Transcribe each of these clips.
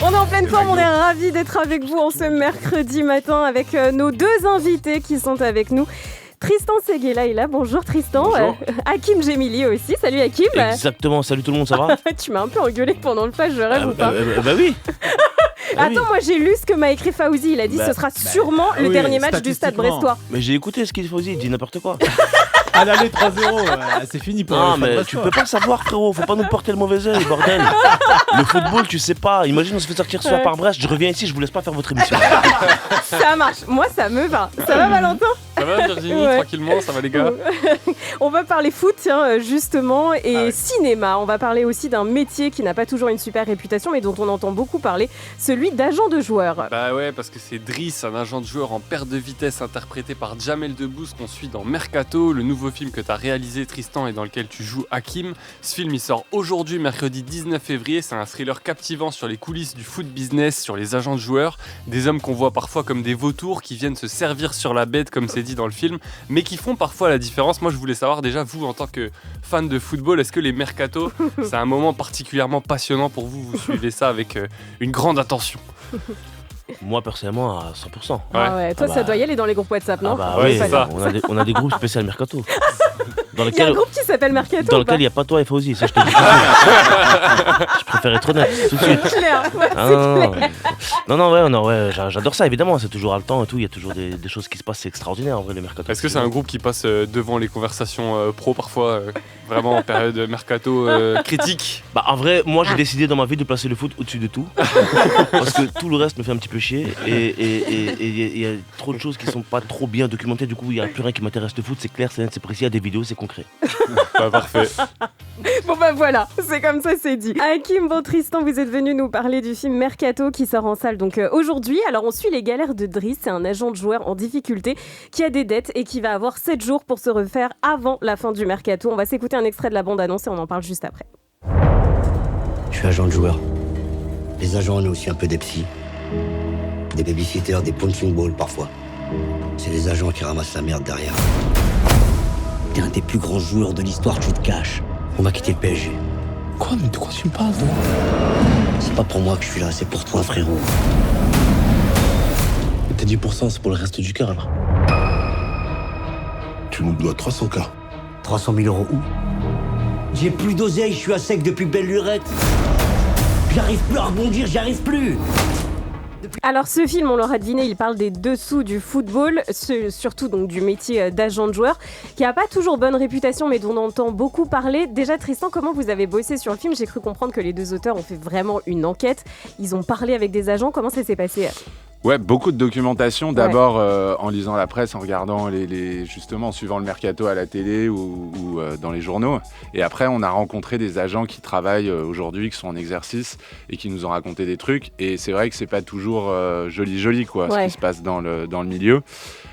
On est en pleine forme, on est ravis d'être avec vous en ce mercredi matin avec nos deux invités qui sont avec nous. Tristan Seguela est là, bonjour Tristan. Bonjour. Hakim Gemili aussi, salut Hakim. Exactement, salut tout le monde, ça va? Tu m'as un peu engueulé pendant le flash, je rêve ou pas? Bah oui. Attends, moi j'ai lu ce que m'a écrit Fauzi, il a dit ce sera sûrement le dernier match du Stade Brestois. Mais j'ai écouté ce qu'il faut dire, il dit n'importe quoi. À l'aller 3-0, c'est fini pour Non, mais tu peux pas savoir, frérot, faut pas nous porter le mauvais œil, bordel. Le football, tu sais pas. Imagine, on se fait sortir ce soir par Brest, je reviens ici, je vous laisse pas faire votre émission. Ça marche, moi ça me va. Ça va Valentin? Ça va Virginie, tranquillement, ça va les gars? On va parler foot, tiens, justement, et cinéma. On va parler aussi d'un métier qui n'a pas toujours une super réputation, mais dont on entend beaucoup parler, celui d'agent de joueur. Bah ouais, parce que c'est Driss, un agent de joueur en perte de vitesse interprété par Jamel Debbouze qu'on suit dans Mercato, le nouveau film que tu as réalisé Tristan et dans lequel tu joues Hakim. Ce film il sort aujourd'hui, mercredi 19 février. C'est un thriller captivant sur les coulisses du foot business, sur les agents de joueurs, des hommes qu'on voit parfois comme des vautours qui viennent se servir sur la bête comme c'est dit dans le film, mais qui font parfois la différence. Moi je voulais savoir déjà, vous en tant que fan de football, est-ce que les Mercato c'est un moment particulièrement passionnant pour vous? Vous suivez ça avec une grande attention? Moi, personnellement, à 100%. Ah ouais, toi ça doit y aller dans les groupes WhatsApp, non? oui, c'est ça. On a des groupes spéciaux Mercato. Dans Il y a un groupe qui s'appelle Mercato. Dans lequel il n'y a pas toi et Fauzi, ça je te dis. Je préfère être honnête tout de suite. C'est clair, Non, j'adore ça évidemment, c'est toujours haletant et tout, il y a toujours des choses qui se passent, c'est extraordinaire en vrai les Mercato. Est-ce que c'est un groupe qui passe devant les conversations pro parfois, vraiment en période Mercato critique? Bah en vrai, moi j'ai décidé dans ma vie de placer le foot au-dessus de tout. Parce que tout le reste me fait un petit peu chier et il y a trop de choses qui sont pas trop bien documentées, du coup il n'y a plus rien qui m'intéresse. Le foot c'est clair, c'est net, c'est précis, il y a des vidéos, c'est concret. Bah, parfait. Bon bah voilà, c'est comme ça, c'est dit. Hakim, bon Tristan, vous êtes venu nous parler du film Mercato qui sort en salle donc aujourd'hui. Alors on suit les galères de Driss, c'est un agent de joueur en difficulté qui a des dettes et qui va avoir 7 jours pour se refaire avant la fin du Mercato. On va s'écouter un extrait de la bande-annonce et on en parle juste après. Je suis agent de joueur. Les agents, on est aussi un peu des psys. Des babysitters, des punching balls parfois. C'est les agents qui ramassent la merde derrière. T'es un des plus grands joueurs de l'histoire, tu te caches. On va quitter le PSG. Quoi, mais de quoi tu me parles? C'est pas pour moi que je suis là, c'est pour toi, frérot. Tes 10%, c'est pour le reste du cœur, alors. Tu nous dois 300K. 300 000 € où? J'ai plus d'oseille, je suis à sec depuis belle lurette. J'arrive plus à rebondir, j'y arrive plus. Alors ce film, on l'aura deviné, il parle des dessous du football, surtout donc du métier d'agent de joueur, qui n'a pas toujours bonne réputation mais dont on entend beaucoup parler. Déjà Tristan, comment vous avez bossé sur le film? J'ai cru comprendre que les deux auteurs ont fait vraiment une enquête, ils ont parlé avec des agents, comment ça s'est passé? Ouais, beaucoup de documentation. D'abord en lisant la presse, en regardant justement en suivant le mercato à la télé ou dans les journaux. Et après, on a rencontré des agents qui travaillent aujourd'hui, qui sont en exercice et qui nous ont raconté des trucs. Et c'est vrai que c'est pas toujours joli quoi, ce qui se passe dans le milieu.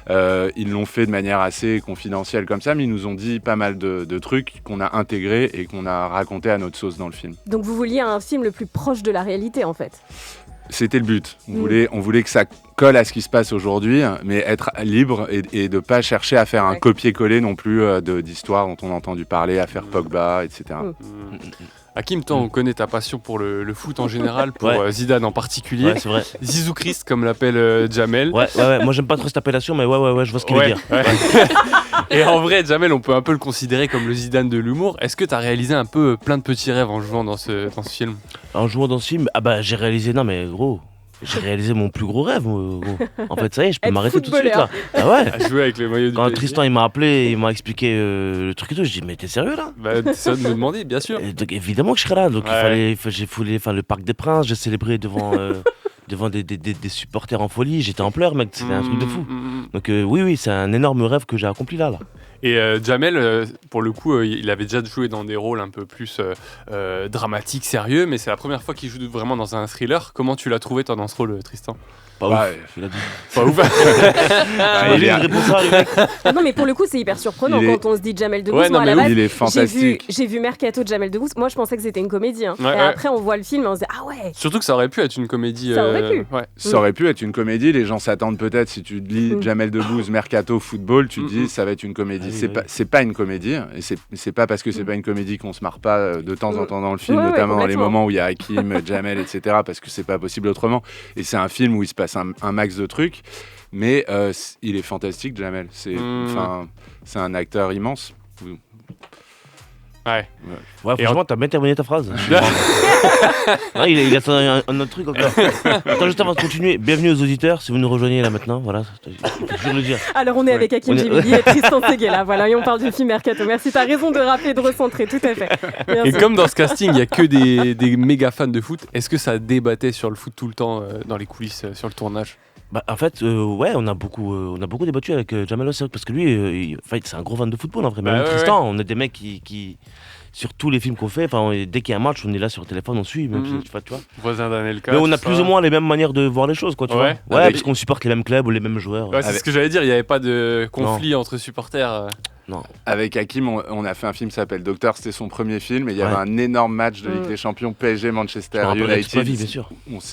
Ils l'ont fait de manière assez confidentielle comme ça, mais ils nous ont dit pas mal de trucs qu'on a intégrés et qu'on a raconté à notre sauce dans le film. Donc vous vouliez un film le plus proche de la réalité en fait? C'était le but. On voulait que ça colle à ce qui se passe aujourd'hui, mais être libre et de ne pas chercher à faire un copier-coller non plus d'histoires dont on a entendu parler, à faire Pogba, etc. Hakim, toi, on connaît ta passion pour le foot en général, pour Zidane en particulier. Ouais, c'est vrai. Zizou Christ, comme l'appelle Jamel. Ouais. Moi, j'aime pas trop cette appellation, mais ouais, je vois ce qu'il veut dire. Ouais. Et en vrai, Jamel, on peut un peu le considérer comme le Zidane de l'humour. Est-ce que tu as réalisé un peu plein de petits rêves en jouant dans ce film? En jouant dans ce film, j'ai réalisé, non mais gros, j'ai réalisé mon plus gros rêve, gros. En fait, ça y est, je peux m'arrêter tout de suite là. Ah ouais. À jouer avec le maillot du Quand PSG. Tristan il m'a appelé, il m'a expliqué le truc et tout, je dis mais t'es sérieux là? Bah, c'est ça de me demander, bien sûr. Et donc, évidemment que je serais là, donc j'ai foulé le Parc des Princes, j'ai célébré devant des supporters en folie, j'étais en pleurs mec, c'était un truc de fou. Donc oui, c'est un énorme rêve que j'ai accompli là. Et Jamel, pour le coup, il avait déjà joué dans des rôles un peu plus dramatiques, sérieux, mais c'est la première fois qu'il joue vraiment dans un thriller. Comment tu l'as trouvé toi dans ce rôle, Tristan? Pas Ouais. ouf, il a dit. Pas ouf. il Imagine, est- il répond ça, le mec. Ah non, mais pour le coup, c'est hyper surprenant Il est- quand on se dit Jamel Debbouze. Ouais, non, Moi, à mais la oui, base, il est fantastique. j'ai vu Mercato de Jamel Debbouze. Moi, je pensais que c'était une comédie. Hein. Ouais, Et ouais. après, on voit le film et on se dit ah ouais. Surtout que ça aurait pu être une comédie. Ça aurait pu. Ouais. Ça aurait pu être une comédie, les gens s'attendent peut-être, si tu lis Mm. Jamel Debbouze, Mercato, Football, tu te Mm, mm. dis ça va être une comédie. Ah oui, c'est oui. pas, c'est pas une comédie, et c'est pas parce que c'est Mm. pas une comédie qu'on se marre pas de temps en temps dans le film, Ouais, ouais, notamment dans les complètement. moments où il y a Hakim, Jamel, etc., parce que c'est pas possible autrement. Et c'est un film où il se passe un max de trucs, mais il est fantastique, Jamel. C'est un acteur immense. Ouais. Ouais, Et franchement, t'as bien terminé ta phrase. Non, il attend un autre truc encore. Attends, juste avant de continuer, bienvenue aux auditeurs, si vous nous rejoignez là maintenant, voilà, il faut toujours le dire. Alors, on est Ouais. avec Hakim On est- Djimili et Tristan Seguela. Voilà, et on parle du film Mercato. Merci, t'as raison de rappeler, de recentrer, tout à fait. Merci. Et comme dans ce casting, il y a que des méga fans de foot, est-ce que ça débattait sur le foot tout le temps dans les coulisses, sur le tournage? Bah, en fait, ouais, on a beaucoup débattu avec Jamel Ossek parce que lui, en fait, c'est un gros fan de football en vrai. Même Bah, ouais, Tristan, on est des mecs qui sur tous les films qu'on fait, dès qu'il y a un match, on est là sur le téléphone, on suit, même Mhm. si, tu vois. Voisin d'Anelka. Mais on a tout plus ça. ou moins les mêmes manières de voir les choses, quoi, tu Ouais. vois. Ouais, Avec- parce qu'on supporte les mêmes clubs ou les mêmes joueurs. Ouais, c'est Avec- ce que j'allais dire, il n'y avait pas de conflit entre supporters. Avec Hakim, on a fait un film qui s'appelle Docteur, c'était son premier film, et il y Ouais. avait un énorme match de Ligue Mm. des Champions PSG Manchester Je me rappellerai toute ma vie, United, bien sûr.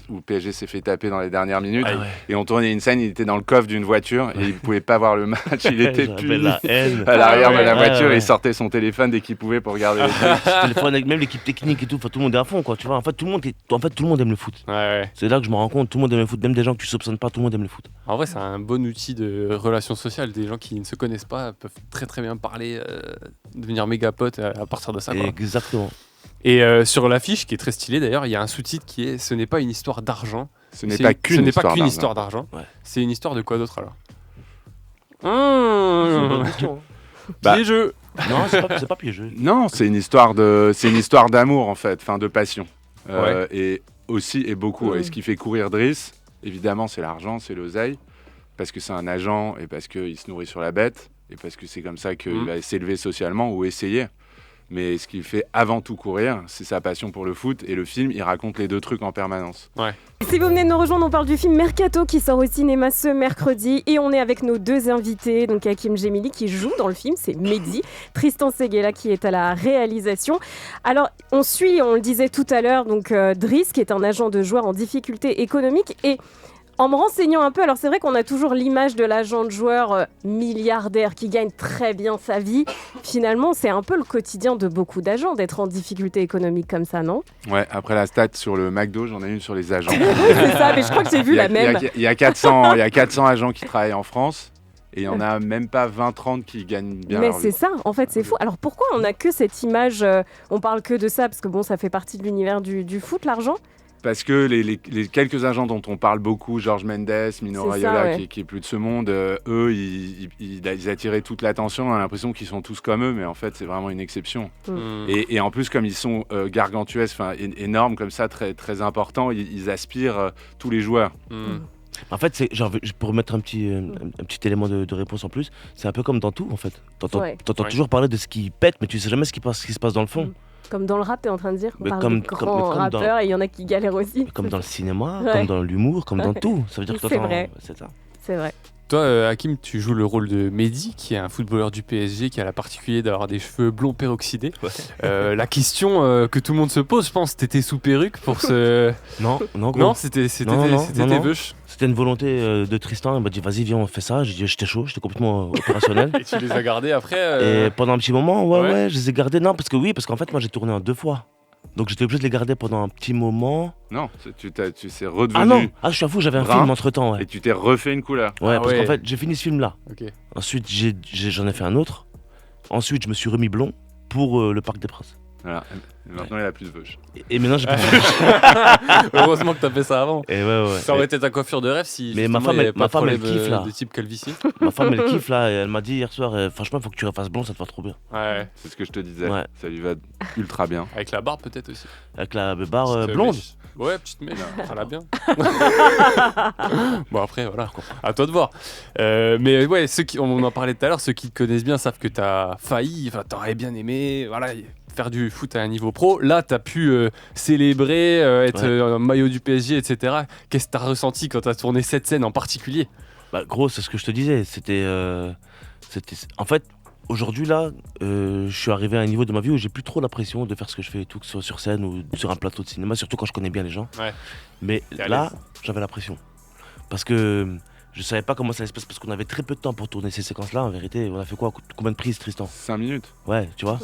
où PSG s'est fait taper dans les dernières minutes. Ah ouais. Et on tournait une scène, il était dans le coffre d'une voiture et il pouvait pas voir le match, il était Je rappelle puni la haine. à l'arrière Ah ouais. de la voiture, Ouais, ouais. il sortait son téléphone dès qu'il pouvait pour regarder les trucs. Téléphone avec même l'équipe technique et tout, enfin, tout le monde est à fond, quoi, tu vois. En fait, tout le monde aime le foot. Ouais. C'est là que je me rends compte, tout le monde aime le foot, même des gens que tu soupçonnes pas, tout le monde aime le foot. En vrai, c'est un bon outil de relation sociale. Des gens qui ne se connaissent pas peuvent très très bien parler, devenir méga potes à partir de ça. Quoi. Exactement. Et sur l'affiche, qui est très stylée d'ailleurs, il y a un sous-titre qui est "Ce n'est pas une histoire d'argent". Ce n'est C'est- pas qu'une qu'une histoire histoire d'argent. Ouais. C'est une histoire de quoi d'autre alors? C'est une bonne Mmh. question, hein. Bah, Piégeux. Non, c'est pas piégeux. Non, c'est une histoire d'amour en fait, enfin de passion. Et aussi et beaucoup. Mm. Et ce qui fait courir Driss, évidemment, c'est l'argent, c'est l'oseille, parce que c'est un agent et parce qu'il se nourrit sur la bête et parce que c'est comme ça qu'il Mm. va s'élever socialement ou essayer. Mais ce qui fait avant tout courir, c'est sa passion pour le foot, et le film, il raconte les deux trucs en permanence. Si vous venez de nous rejoindre, on parle du film Mercato qui sort au cinéma ce mercredi et on est avec nos deux invités, donc Hakim Djimili qui joue dans le film, c'est Mehdi, Tristan Seguela qui est à la réalisation. Alors on suit, on le disait tout à l'heure, donc Driss qui est un agent de joueur en difficulté économique, et en me renseignant un peu, alors c'est vrai qu'on a toujours l'image de l'agent de joueur milliardaire qui gagne très bien sa vie. Finalement, c'est un peu le quotidien de beaucoup d'agents d'être en difficulté économique comme ça, non? Ouais, après la stat sur le McDo, j'en ai une sur les agents. C'est ça, mais je crois que j'ai vu la même. Il y a 400 agents qui travaillent en France, et il y en a même pas 20-30 qui gagnent bien Mais leur c'est vie. ça, en fait, c'est fou. Alors pourquoi on n'a que cette image, on parle que de ça, parce que bon, ça fait partie de l'univers du foot, l'argent. Parce que les quelques agents dont on parle beaucoup, Georges Mendes, Mino C'est Raiola, ça, ouais. qui est plus de ce monde, eux, ils attiraient toute l'attention. On a l'impression qu'ils sont tous comme eux, mais en fait, c'est vraiment une exception. Mmh. Et en plus, comme ils sont gargantuesques, énormes comme ça, très, très importants, ils aspirent tous les joueurs. Mmh. En fait, pour mettre un petit élément de réponse en plus, c'est un peu comme dans tout, en fait. T'entends Ouais. t'entends Ouais. toujours parler de ce qui pète, mais tu sais jamais ce qui se passe dans le fond. Comme dans le rap, t'es en train de dire. On Mais parle comme- des comme- grands mais comme dans- rappeurs et il y en a qui galèrent aussi. Comme dans le cinéma, Ouais. comme dans l'humour, comme dans tout. Ça veut dire que C'est t'entends- vrai. C'est ça. C'est vrai. Toi, Hakim, tu joues le rôle de Mehdi, qui est un footballeur du PSG, qui a la particularité d'avoir des cheveux blonds peroxydés. La question que tout le monde se pose, je pense, t'étais sous perruque pour ce... Non, gros. Non, c'était Non, tes non. veuches. C'était une volonté de Tristan. Il m'a dit, vas-y, viens, on fait ça. J'ai dit, j'étais chaud, j'étais complètement opérationnel. Et tu les as gardés après Et pendant un petit moment, Ouais. ouais, je les ai gardés. Non, parce qu'en fait, moi, j'ai tourné en 2 fois. Donc j'étais obligé de les garder pendant un petit moment. Non, tu t'es redevenu Ah non, je suis à fou, j'avais un brun. film entre temps. Ouais, et tu t'es refait une couleur. ouais Ah parce ouais. qu'en fait, j'ai fini ce film-là. Ok. Ensuite, j'en ai fait un autre. Ensuite, je me suis remis blond pour le Parc des Princes. Voilà. Et maintenant, il a plus de veuches. Et maintenant, j'ai pas de Heureusement que t'as fait ça avant. Et ouais. Ça aurait été ta coiffure de rêve si Mais ma justement, femme, il y avait elle- pas ma de femme, elle problème, kiffe, là. de type calvitie. Ma femme, elle kiffe là. Et elle m'a dit hier soir, franchement, il faut que tu refasses blond, ça te va trop bien. Ouais. C'est ce que je te disais. Ouais. Ça lui va ultra bien. Avec la barbe peut-être aussi. Avec la barre Petite blonde. mèche. Ouais, petite mèche, ça l'a bien. Bon après, voilà, à toi de voir. Mais ouais, on en parlait tout à l'heure, ceux qui te connaissent bien savent que t'as failli, enfin t'aurais bien aimé, voilà, faire du foot à un niveau pro. Là, tu as pu célébrer, être maillot du PSG, etc. Qu'est-ce que tu as ressenti quand tu as tourné cette scène en particulier ? Bah, gros, c'est ce que je te disais. En fait, aujourd'hui, là, je suis arrivé à un niveau de ma vie où j'ai plus trop la pression de faire ce que je fais et tout, que ce soit sur scène ou sur un plateau de cinéma, surtout quand je connais bien les gens. Ouais. Mais T'es à là, l'aise. j'avais la pression. Parce que je savais pas comment ça allait se passer, parce qu'on avait très peu de temps pour tourner ces séquences-là. En vérité, on a fait quoi ? Combien de prises, Tristan ? 5 minutes. Ouais, tu vois ?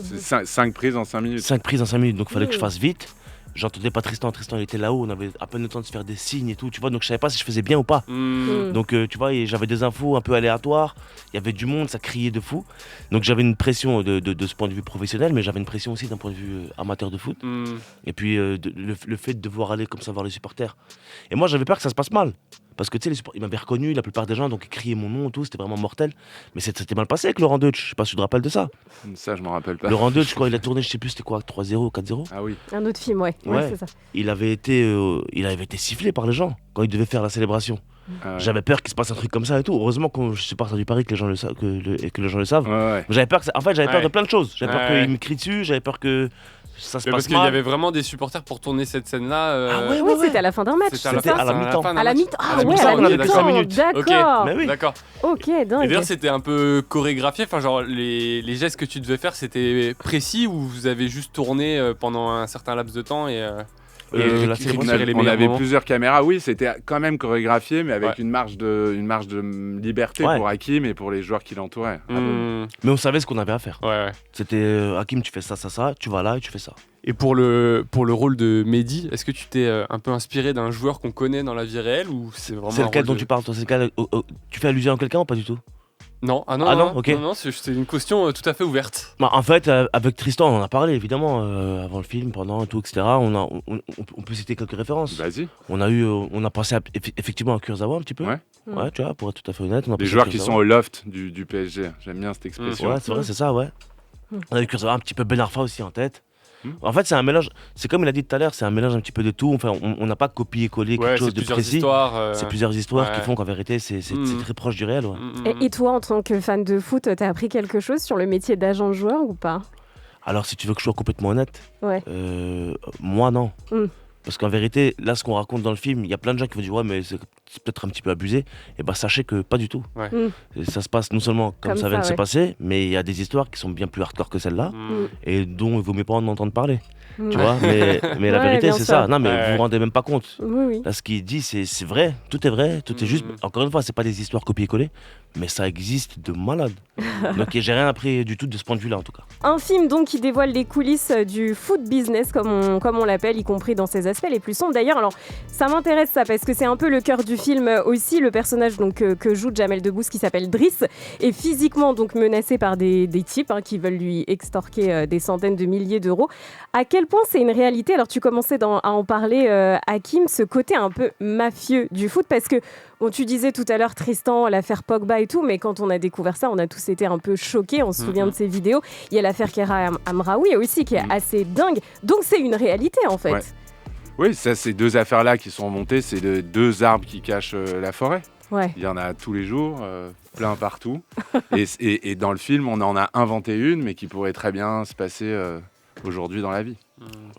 5 prises en 5 minutes. 5 prises en 5 minutes, donc il fallait que je fasse vite. J'entendais pas Tristan, il était là-haut, on avait à peine le temps de se faire des signes et tout, tu vois, donc je savais pas si je faisais bien ou pas. Donc tu vois, et j'avais des infos un peu aléatoires, il y avait du monde, ça criait de fou. Donc j'avais une pression de ce point de vue professionnel, mais j'avais une pression aussi d'un point de vue amateur de foot. Et puis le fait de devoir aller comme ça voir les supporters. Et moi j'avais peur que ça se passe mal. Parce que tu sais, les supporters, ils m'avaient reconnu, la plupart des gens, donc ils criaient mon nom et tout, c'était vraiment mortel. Mais c'était mal passé avec Laurent Deutsch, je sais pas si tu te rappelles de ça. Ça, je m'en rappelle pas. Laurent Deutsch, quand il a tourné, je sais plus c'était quoi, 3-0, 4-0. Ah oui. Un autre film, ouais, Ouais. c'est ça. Il avait été sifflé par les gens quand il devait faire la célébration. Ah ouais. J'avais peur qu'il se passe un truc comme ça et tout. Heureusement que je suis parti du Paris que les gens le savent, et que les gens le savent. Ouais, ouais. Mais j'avais peur j'avais peur Ouais. de plein de choses. J'avais peur Ouais. qu'il me crie dessus, j'avais peur que ça se Mais passe parce qu'il y mal. avait vraiment des supporters pour tourner cette scène-là. Ah ouais, Oui, c'était à la fin d'un match, C'était c'est C'était ça à la mi-temps. À la mi-temps. Ah C'est ouais, pour ça à qu'on la avait que 5 mi-temps. minutes. D'accord. Mais oui. D'accord. Ok, Et dingue. d'ailleurs, c'était un peu chorégraphié. Enfin, genre, les gestes que tu devais faire, c'était précis ou vous avez juste tourné pendant un certain laps de temps et La récupéré célébration, les On meilleurs avait moments. plusieurs caméras, oui, c'était quand même chorégraphié, mais avec Ouais. une marge de liberté Ouais. pour Hakim et pour les joueurs qui l'entouraient. Mais on savait ce qu'on avait à faire. Ouais. C'était Hakim, tu fais ça, tu vas là et tu fais ça. Et pour le rôle de Mehdi, est-ce que tu t'es un peu inspiré d'un joueur qu'on connaît dans la vie réelle ou c'est vraiment C'est un lequel rôle dont de- tu parles toi? C'est lequel, tu fais allusion à quelqu'un ou pas du tout? Non, non, Ah non, ok. non, c'est une question tout à fait ouverte. Bah, en fait, avec Tristan, on en a parlé évidemment avant le film, pendant et tout, etc. On peut citer quelques références. Vas-y. On a pensé effectivement à Kurzawa un petit peu. Ouais. Ouais, tu vois, pour être tout à fait honnête. On a Des pensé à joueurs qui sont Kurzawa. au loft du PSG. J'aime bien cette expression. Ouais, c'est vrai, c'est ça, ouais. On a eu Kurzawa, un petit peu Ben Arfa aussi en tête. Mm. En fait, c'est un mélange, c'est comme il a dit tout à l'heure, c'est un mélange un petit peu de tout. Enfin, on n'a pas copié-collé quelque Ouais, chose c'est de plusieurs précis. histoires. C'est plusieurs histoires qui ouais. font qu'en vérité, c'est Mm. très proche du réel. Ouais. Et toi, en tant que fan de foot, t'as appris quelque chose sur le métier d'agent joueur ou pas? Alors, si tu veux que je sois complètement honnête, Ouais. moi, non. Mm. Parce qu'en vérité, là, ce qu'on raconte dans le film, il y a plein de gens qui vont dire ouais, mais c'est peut-être un petit peu abusé. Et bah, sachez que pas du tout. Ouais. Mm. Et ça se passe non seulement comme ça vient de se ouais. passer, mais il y a des histoires qui sont bien plus hardcore que celle-là Mm. et dont il vaut mieux pas en entendre parler. Mm. Tu vois, mais la Ouais, vérité, bien c'est sûr. ça. Non, mais Ouais. vous vous rendez même pas compte. Oui, oui. Là, ce qu'il dit, c'est vrai, tout est juste. Mhm. Encore une fois, c'est pas des histoires copiées-collées, mais ça existe de malade. Donc, j'ai rien appris du tout de ce point de vue-là, en tout cas. Un film donc qui dévoile les coulisses du foot business, comme on l'appelle, y compris dans ses aspects les plus sombres. D'ailleurs, alors ça m'intéresse ça parce que c'est un peu le cœur du film aussi. Le personnage donc que joue Jamel Debbouze, qui s'appelle Driss, est physiquement donc menacé par des types qui veulent lui extorquer des centaines de milliers d'euros. À quel point c'est une réalité? Alors tu commençais à en parler, Hakim, ce côté un peu mafieux du foot, parce que bon, tu disais tout à l'heure Tristan, l'affaire Pogba et tout, mais quand on a découvert ça, on a tous été un peu choqués. On se souvient de ces vidéos. Il y a l'affaire Kera Amraoui aussi qui est assez dingue. Donc c'est une réalité en fait. Ouais. Oui, ça, ces deux affaires-là qui sont remontées, c'est les deux arbres qui cachent la forêt. Ouais. Il y en a tous les jours, plein partout. et dans le film, on en a inventé une, mais qui pourrait très bien se passer aujourd'hui dans la vie.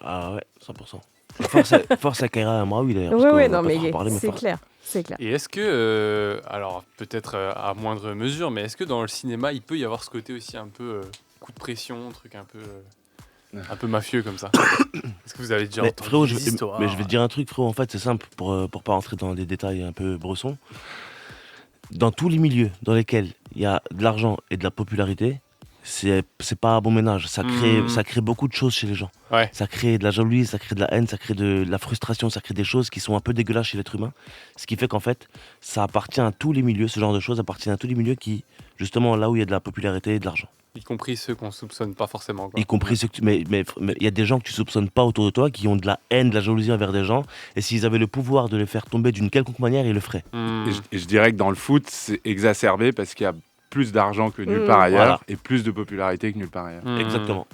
Ah ouais, 100%. Force à Kaira Amraoui d'ailleurs. parce Ouais, qu'on ouais, va non pas mais trop en parler, mais c'est force. clair. C'est clair. Et est-ce que, alors peut-être à moindre mesure, mais est-ce que dans le cinéma, il peut y avoir ce côté aussi un peu coup de pression, truc un peu mafieux comme ça? Est-ce que vous avez déjà Mais entendu frérot, des je histoires? vais te dire un truc, frérot. En fait, c'est simple pour pas rentrer dans des détails un peu bressons. Dans tous les milieux dans lesquels il y a de l'argent et de la popularité, c'est pas un bon ménage. Ça crée beaucoup de choses chez les gens. Ouais. Ça crée de la jalousie, ça crée de la haine, ça crée de la frustration, ça crée des choses qui sont un peu dégueulasses chez l'être humain. Ce qui fait qu'en fait, ça appartient à tous les milieux. Ce genre de choses appartient à tous les milieux qui, justement, là où il y a de la popularité et de l'argent. Y compris ceux qu'on soupçonne pas forcément, quoi. Y compris ceux que mais il y a des gens que tu soupçonnes pas autour de toi qui ont de la haine, de la jalousie envers des gens, et s'ils avaient le pouvoir de les faire tomber d'une quelconque manière, ils le feraient. Et je dirais que dans le foot, c'est exacerbé parce qu'il y a plus d'argent que nulle part ailleurs Voilà. et plus de popularité que nulle part ailleurs. Exactement.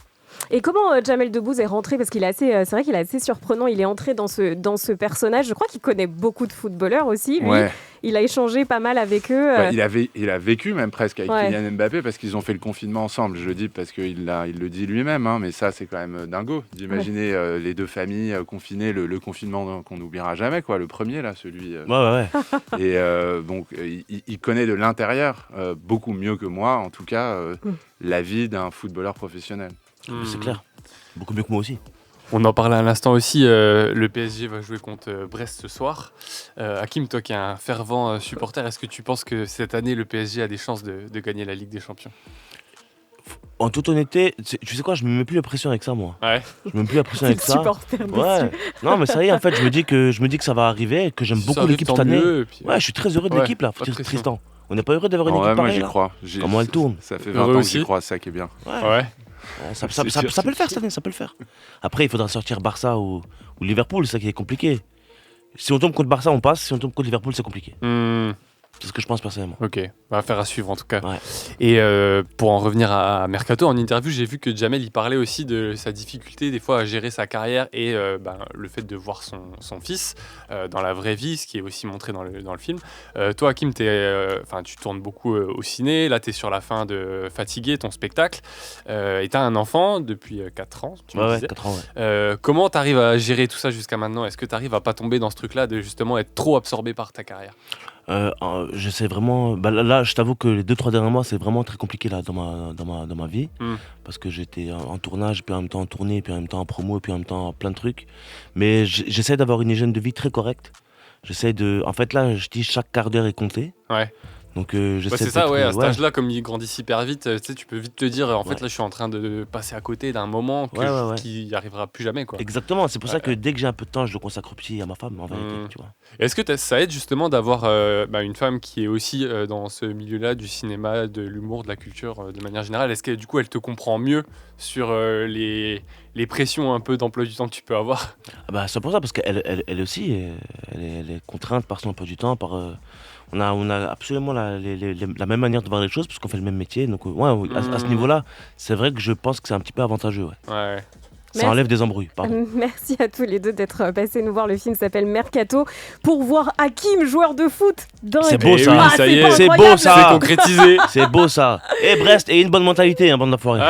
Et comment Jamel Debbouze est rentré, parce qu'il est assez, c'est vrai qu'il est assez surprenant, il est entré dans ce personnage. Je crois qu'il connaît beaucoup de footballeurs aussi, lui. Ouais. Il a échangé pas mal avec eux. Il a vécu même presque avec Kylian Mbappé parce qu'ils ont fait le confinement ensemble. Je le dis parce qu'il le dit lui-même, hein, mais ça c'est quand même dingo d'imaginer les deux familles confinées, le confinement qu'on n'oubliera jamais, quoi, le premier là, celui. Ouais. Et donc il connaît de l'intérieur beaucoup mieux que moi, en tout cas, la vie d'un footballeur professionnel. C'est clair. Beaucoup mieux que moi aussi. On en parlait à l'instant aussi, le PSG va jouer contre Brest ce soir. Hakim, toi qui es un fervent supporter, est-ce que tu penses que cette année le PSG a des chances de gagner la Ligue des Champions ? En toute honnêteté, tu sais quoi, je me mets plus la pression avec ça, moi. Ouais. Je me mets plus la pression avec ça. Supporter Ouais. Non, mais ça y est, en fait, je me dis que ça va arriver, que j'aime beaucoup l'équipe cette année. Ouais, je suis très heureux de l'équipe là, Tristan. On n'est pas heureux d'avoir une équipe pareille. Moi j'y crois. Comment elle tourne. Ça fait 20 ans que j'y crois, c'est ça qui est bien. Ouais. Ça peut le faire cette année, ça peut le faire. Après, il faudra sortir Barça ou Liverpool, c'est ça qui est compliqué. Si on tombe contre Barça, on passe. Si on tombe contre Liverpool, c'est compliqué. C'est ce que je pense personnellement. Ok, on va faire à suivre en tout cas. Ouais. Et pour en revenir à Mercato, en interview, j'ai vu que Jamel il parlait aussi de sa difficulté des fois à gérer sa carrière et le fait de voir son fils dans la vraie vie, ce qui est aussi montré dans le film. Toi, Hakim, tu tournes beaucoup au ciné. Là, tu es sur la fin de Fatigué, ton spectacle. Et tu as un enfant depuis 4 ans. Tu me disais. 4 ans, ouais. Comment tu arrives à gérer tout ça jusqu'à maintenant ? Est-ce que tu arrives à pas tomber dans ce truc-là de justement être trop absorbé par ta carrière ? J'essaie vraiment. Là, je t'avoue que les 2-3 derniers mois, c'est vraiment très compliqué là, dans ma vie. Parce que j'étais en tournage, puis en même temps en tournée, puis en même temps en promo, puis en même temps plein de trucs. Mais j'essaie d'avoir une hygiène de vie très correcte. En fait, là, je dis chaque quart d'heure est compté. Ouais. Donc, j'essaie c'est ça, à cet âge-là, comme il grandit hyper vite, tu peux vite te dire, en fait, là, je suis en train de passer à côté d'un moment qui arrivera plus jamais, quoi. Exactement, c'est pour ça que dès que j'ai un peu de temps, je le consacre aussi à ma femme, en vérité, tu vois. Est-ce que ça aide justement d'avoir une femme qui est aussi dans ce milieu-là du cinéma, de l'humour, de la culture, de manière générale ? Est-ce que du coup, elle te comprend mieux sur les pressions un peu d'emploi du temps que tu peux avoir ? C'est pour ça, parce qu'elle aussi, elle est contrainte par son emploi du temps, on a absolument la même manière de voir les choses parce qu'on fait le même métier. Donc à ce niveau-là, c'est vrai que je pense que c'est un petit peu avantageux. Ouais. Ça enlève des embrouilles. Pardon. Merci à tous les deux d'être passés nous voir. Le film s'appelle Mercato pour voir Hakim, joueur de foot. C'est beau ça. Ça y est, c'est beau ça. C'est concrétisé. C'est beau ça. Et Brest, et une bonne mentalité, bande d'enfoirés.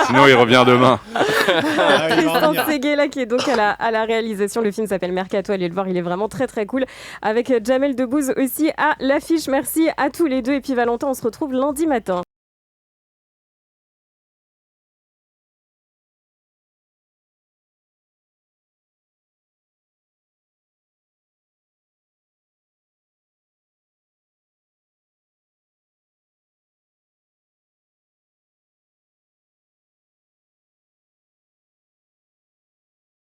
Sinon, il revient demain. Tristan Seguela qui est donc à la réalisation. Le film s'appelle Mercato. Allez le voir, il est vraiment très très cool. Avec Jamel Debbouze aussi à l'affiche. Merci à tous les deux. Et puis Valentin, on se retrouve lundi matin.